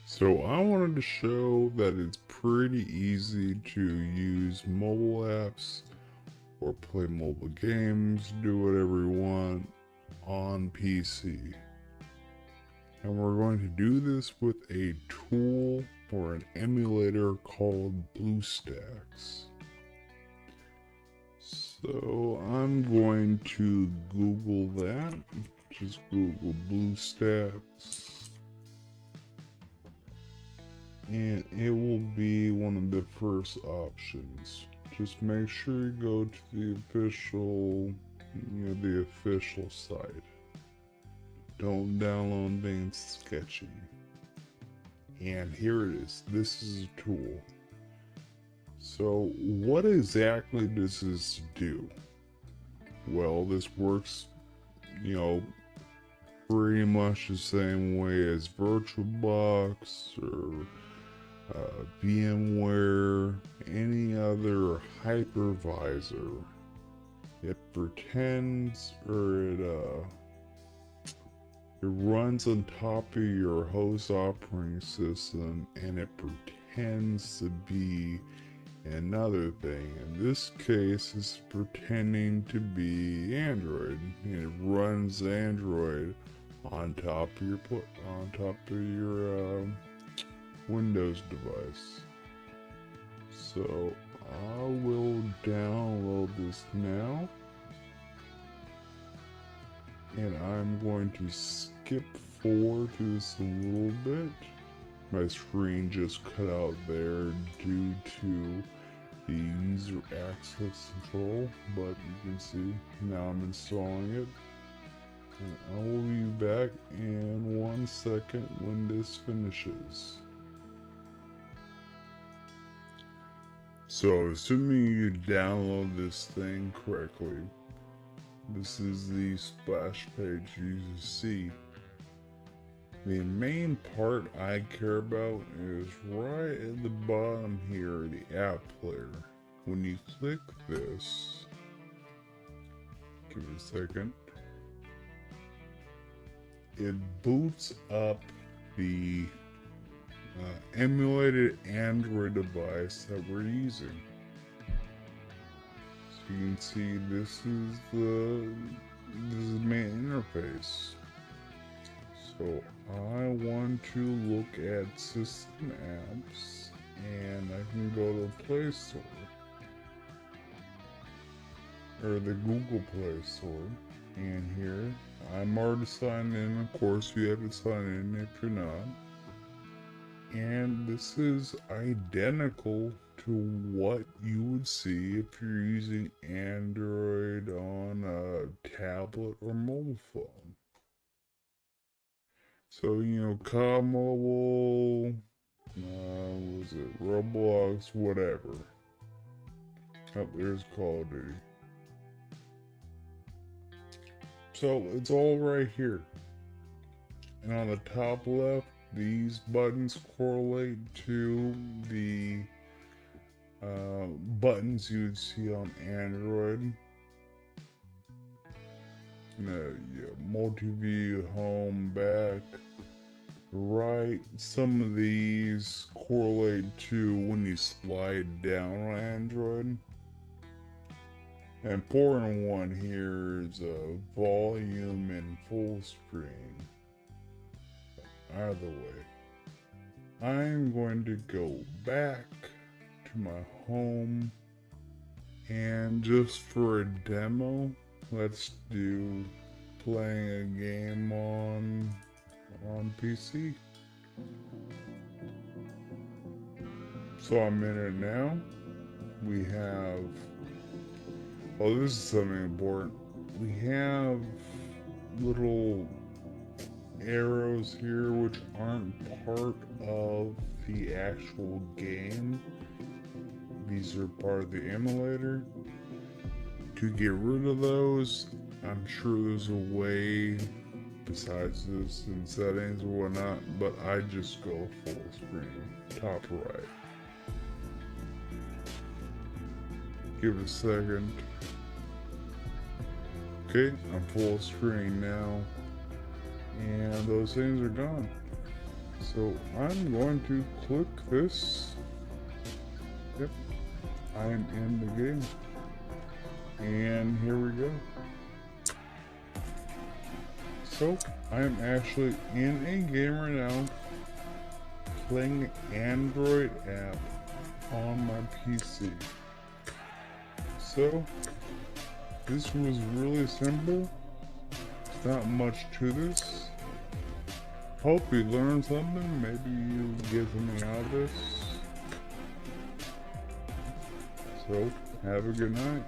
So I wanted to show that it's pretty easy to use mobile apps or play mobile games, do whatever you want on PC. And we're going to do this with a tool or an emulator called BlueStacks. So I'm going to Google that. Just Google BlueStacks. And it will be one of the first options. Just make sure you go to the official site. Don't download things sketchy. And here it is. This is a tool. So what exactly does this do? Well, this works, pretty much the same way as VirtualBox or VMware, any other hypervisor. It pretends, or it runs on top of your host operating system, and it pretends to be another thing. In this case, it's pretending to be Android. It runs Android on top of your Windows device. So I will download this now, and I'm going to skip forward to this a little bit. My screen just cut out there due to the user access control, but you can see now I'm installing it. And I will be back in 1 second when this finishes. So assuming you download this thing correctly, this is the splash page you see. The main part I care about is right at the bottom here, the app player. When you click this, give it a second, it boots up the emulated Android device that we're using. So you can see this is the main interface. So I want to look at system apps, and I can go to the Play Store or the Google Play Store, and here I'm already signed in. Of course, you have to sign in if you're not. And this is identical to what you would see if you're using Android on a tablet or mobile phone. So, COD Mobile, was it Roblox, whatever. Oh, there's Call of Duty. So, it's all right here. And on the top left, these buttons correlate to the buttons you would see on Android. Multi-view, home, back, right. Some of these correlate to when you slide down on Android. An important one here is volume and full screen. Either way, I'm going to go back to my home, and just for a demo, let's do playing a game on PC. So I'm in it now. We have, this is something important. We have little arrows here which aren't part of the actual game. These are part of the emulator. To get rid of those, I'm sure there's a way besides this in settings or whatnot, but I just go full screen, top right. Give it a second. Okay, I'm full screen now, and those things are gone. So I'm going to click this. Yep, I'm in the game. And here we go. So I am actually in a game right now, playing an Android app on my PC. So this was really simple. It's not much to this. Hope you learned something. Maybe you get something out of this. So have a good night.